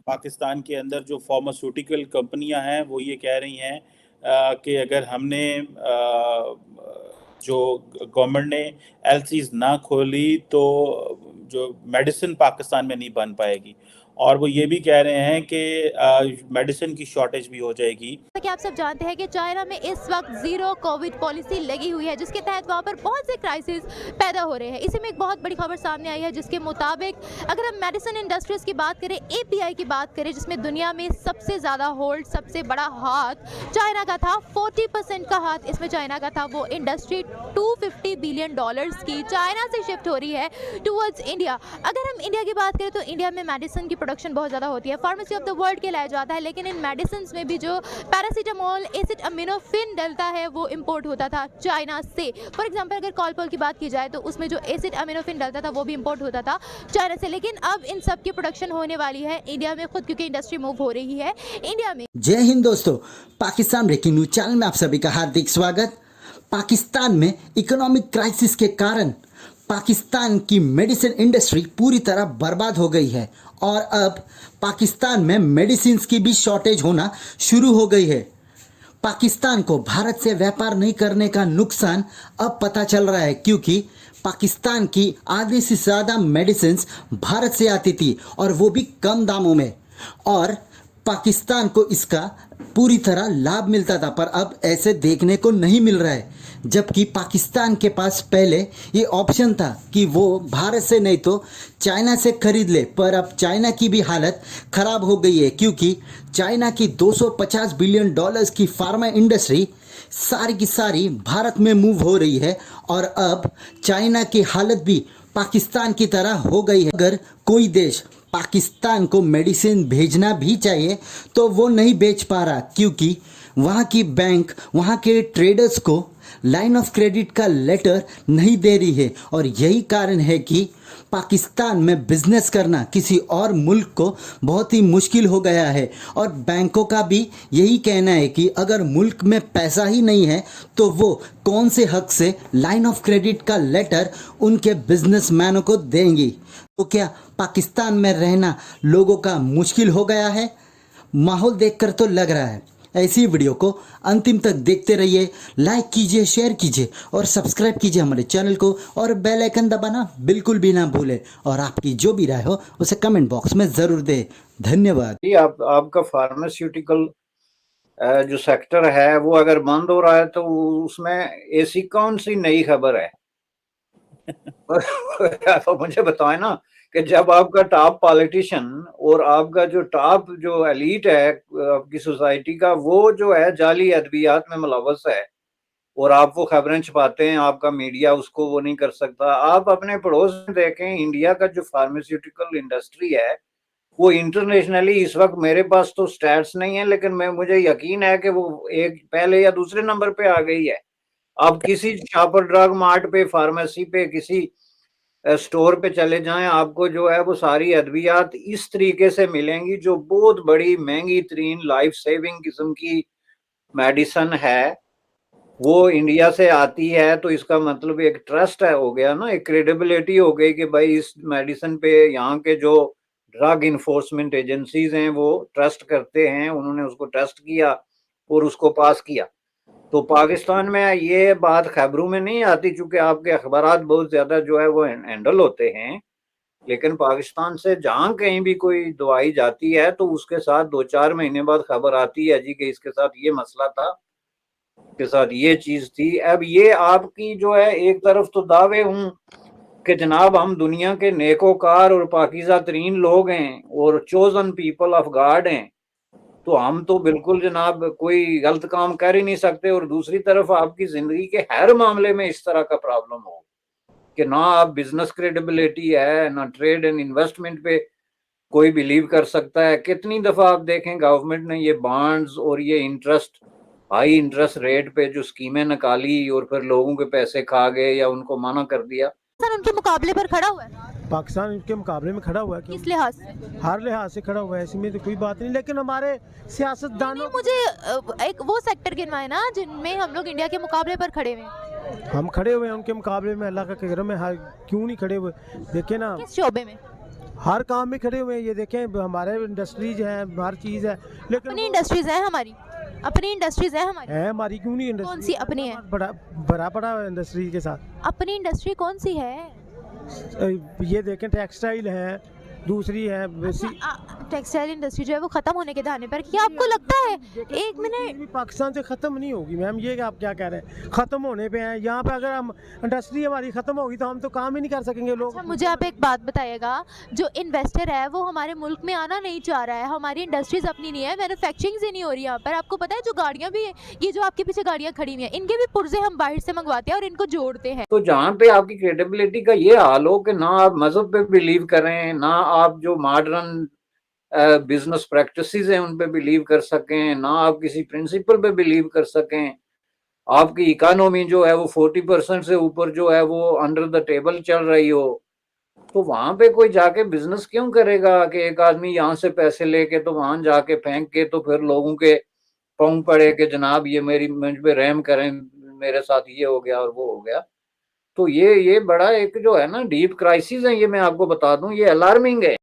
पाकिस्तान के अंदर जो फार्मास्यूटिकल कंपनियां हैं वो ये कह रही हैं कि अगर हमने जो गवर्नमेंट ने एलसीज ना खोली तो जो मेडिसिन पाकिस्तान में नहीं बन पाएगी, और वो ये भी कह रहे हैं कि मेडिसिन की शॉर्टेज भी हो जाएगी। कि आप सब जानते हैं कि चाइना में इस वक्त जीरो कोविड पॉलिसी लगी हुई है, जिसके तहत वहाँ पर बहुत से क्राइसिस पैदा हो रहे हैं। इसी में एक बहुत बड़ी खबर सामने आई है, जिसके मुताबिक अगर हम मेडिसिन इंडस्ट्रीज की बात करें, एपीआई की बात करें, जिसमें दुनिया में सबसे ज़्यादा होल्ड, सबसे बड़ा हाथ चाइना का था, 40% का हाथ इसमें चाइना का था। वो इंडस्ट्री $250 बिलियन की चाइना से शिफ्ट हो रही है टूवर्ड्स इंडिया। अगर हम इंडिया की बात करें तो इंडिया में मेडिसिन की प्रोडक्शन बहुत ज़्यादा होती है, फार्मेसी ऑफ द वर्ल्ड कहलाया जाता है, लेकिन इन मेडिसिन में भी जो पैरासीटामोल, एसिड अमीनोफिन डलता है वो इंपोर्ट होता था चाइना से। फॉर एग्जांपल अगर कॉलपॉल की बात की जाए तो उसमें जो एसिड अमीनोफिन डलता था वो भी इंपोर्ट होता था चाइना से। लेकिन अब इन सब की प्रोडक्शन होने वाली है इंडिया में खुद, क्योंकि इंडस्ट्री मूव हो रही है इंडिया में। जय हिंद दोस्तों, पाकिस्तान ब्रेकिंग न्यूज चैनल में आप सभी का हार्दिक स्वागत। पाकिस्तान में इकोनॉमिक क्राइसिस के कारण पाकिस्तान की मेडिसिन इंडस्ट्री पूरी तरह बर्बाद हो गई है और अब पाकिस्तान में मेडिसिन की भी शॉर्टेज होना शुरू हो गई है। पाकिस्तान को भारत से व्यापार नहीं करने का नुकसान अब पता चल रहा है, क्योंकि पाकिस्तान की आधे से ज़्यादा मेडिसिन भारत से आती थी और वो भी कम दामों में, और पाकिस्तान को इसका पूरी तरह लाभ मिलता था। पर अब ऐसे देखने को नहीं मिल रहा है, जबकि पाकिस्तान के पास पहले ये ऑप्शन था कि वो भारत से नहीं तो चाइना से खरीद ले। पर अब चाइना की भी हालत ख़राब हो गई है, क्योंकि चाइना की $250 बिलियन की फार्मा इंडस्ट्री सारी की सारी भारत में मूव हो रही है और अब चाइना की हालत भी पाकिस्तान की तरह हो गई है। अगर कोई देश पाकिस्तान को मेडिसिन भेजना भी चाहिए तो वो नहीं भेज पा रहा, क्योंकि वहाँ की बैंक वहाँ के ट्रेडर्स को लाइन ऑफ क्रेडिट का लेटर नहीं दे रही है। और यही कारण है कि पाकिस्तान में बिजनेस करना किसी और मुल्क को बहुत ही मुश्किल हो गया है। और बैंकों का भी यही कहना है कि अगर मुल्क में पैसा ही नहीं है तो वो कौन से हक से लाइन ऑफ क्रेडिट का लेटर उनके बिजनेसमैनों को देंगी। तो क्या पाकिस्तान में रहना लोगों का मुश्किल हो गया है? माहौल देखकर तो लग रहा है। ऐसी वीडियो को अंतिम तक देखते रहिए, लाइक कीजिए, शेयर कीजिए और सब्सक्राइब कीजिए हमारे चैनल को, और बेल आइकन दबाना बिल्कुल भी ना भूलें। और आपकी जो भी राय हो उसे कमेंट बॉक्स में ज़रूर दें। धन्यवाद। आपका फार्मास्यूटिकल जो सेक्टर है वो अगर बंद हो रहा है तो उसमें ऐसी कौन सी नई खबर है? तो मुझे बताएं ना कि जब आपका टॉप पॉलिटिशियन और आपका जो टॉप जो एलीट है आपकी सोसाइटी का, वो जो है जाली अद्वियात में मुलव्वस है और आप वो खबरें छुपाते हैं, आपका मीडिया उसको वो नहीं कर सकता। आप अपने पड़ोस में देखें, इंडिया का जो फार्मास्यूटिकल इंडस्ट्री है वो इंटरनेशनली इस वक्त, मेरे पास तो स्टैट्स नहीं है लेकिन मुझे यकीन है कि वो एक पहले या दूसरे नंबर पे आ गई है। आप किसी शॉपर ड्रग मार्ट पे, फार्मेसी पे, किसी स्टोर पे चले जाएं, आपको जो है वो सारी अद्वियात इस तरीके से मिलेंगी जो बहुत बड़ी महंगी तरीन लाइफ सेविंग किस्म की मेडिसिन है, वो इंडिया से आती है। तो इसका मतलब एक ट्रस्ट है हो गया ना, एक क्रेडिबिलिटी हो गई कि भाई इस मेडिसिन पे यहाँ के जो ड्रग इन्फोर्समेंट एजेंसीज हैं वो ट्रस्ट करते हैं, उन्होंने उसको ट्रस्ट किया और उसको पास किया। तो पाकिस्तान में ये बात खबरों में नहीं आती, चूंकि आपके अखबारात बहुत ज्यादा जो है वो हैंडल होते हैं, लेकिन पाकिस्तान से जहां कहीं भी कोई दवाई जाती है तो उसके साथ 2-4 महीने बाद खबर आती है जी कि इसके साथ ये मसला था, के साथ ये चीज थी। अब ये आपकी जो है एक तरफ तो दावे हूं कि जनाब हम दुनिया के नेकोकार और पाकीज़ा तरीन लोग हैं और चोजन पीपल ऑफ गॉड हैं, तो हम तो बिल्कुल जनाब कोई गलत काम कर ही नहीं सकते। और दूसरी तरफ आपकी जिंदगी के हर मामले में इस तरह का प्रॉब्लम हो कि ना आप बिजनेस क्रेडिबिलिटी है, ना ट्रेड एंड इन्वेस्टमेंट पे कोई बिलीव कर सकता है। कितनी दफा आप देखें गवर्नमेंट ने ये बॉन्ड्स और ये इंटरेस्ट, हाई इंटरेस्ट रेट पे जो स्कीमें निकाली और फिर लोगों के पैसे खा गए या उनको मना कर दिया। उनके मुकाबले पर खड़ा हुआ है, पाकिस्तान इनके मुकाबले में खड़ा हुआ है। किस लिहाज से? हर लिहाज से खड़ा हुआ है, इसमें तो कोई बात नहीं। लेकिन हमारे सियासतदानों, मुझे एक वो सेक्टर गिनवाए ना जिनमें हम लोग इंडिया के मुकाबले पर खड़े हुए हैं। हम खड़े हुए हैं उनके मुकाबले में, अल्लाह का करम है। क्यों नहीं खड़े हुए? देखिए ना, किस शोबे में? हर काम में खड़े हुए हैं। ये देखें हमारे इंडस्ट्रीज हैं, हर चीज़ है, लेकिन अपनी इंडस्ट्रीज है हमारी, अपनी इंडस्ट्रीज है हमारी। है हमारी, क्यों नहीं इंडस्ट्री? कौन सी अपनी है? बड़ा बड़ा बड़ा इंडस्ट्री के साथ। अपनी इंडस्ट्री कौन सी है? ये देखें टेक्सटाइल है, दूसरी है टेक्सटाइल इंडस्ट्री जो है वो खत्म होने के दहाने पर, क्या आपको लगता है? एक मिनट, भी पाकिस्तान से खत्म नहीं होगी मैम, ये आप क्या कह रहे हैं? खत्म होने पे हैं यहाँ पे। अगर हम इंडस्ट्री हमारी खत्म होगी तो हम तो काम ही नहीं कर सकेंगे लोग। अच्छा मुझे आप एक बात बताइएगा, जो इन्वेस्टर है वो हमारे मुल्क में आना नहीं चाह रहा है, हमारी इंडस्ट्रीज अपनी नहीं है, मैन्युफैक्चरिंग ही नहीं हो रही यहाँ पर। आपको पता है जो गाड़ियाँ भी, ये जो आपके पीछे गाड़ियाँ खड़ी हुई हैं, इनके भी पुर्जे हम बाहर से मंगवाते हैं और इनको जोड़ते हैं। तो जहाँ पे आपकी क्रेडिबिलिटी का ये हाल हो कि ना आप मजहब पे बिलीव करें, ना आप जो मॉडर्न बिजनेस प्रैक्टिसेस हैं उन पे बिलीव कर सकें, ना आप किसी प्रिंसिपल पे बिलीव कर सकें, आपकी इकोनॉमी जो है वो 40% से ऊपर जो है वो अंडर द टेबल चल रही हो, तो वहां पे कोई जाके बिजनेस क्यों करेगा कि एक आदमी यहाँ से पैसे लेके तो वहां जाके फेंक के तो फिर लोगों के पाँव पड़े कि जनाब ये मुझ पे रहम करें, मेरे साथ ये हो गया और वो हो गया। तो ये बड़ा एक जो है ना डीप क्राइसिस है, ये मैं आपको बता दूं, ये अलार्मिंग है।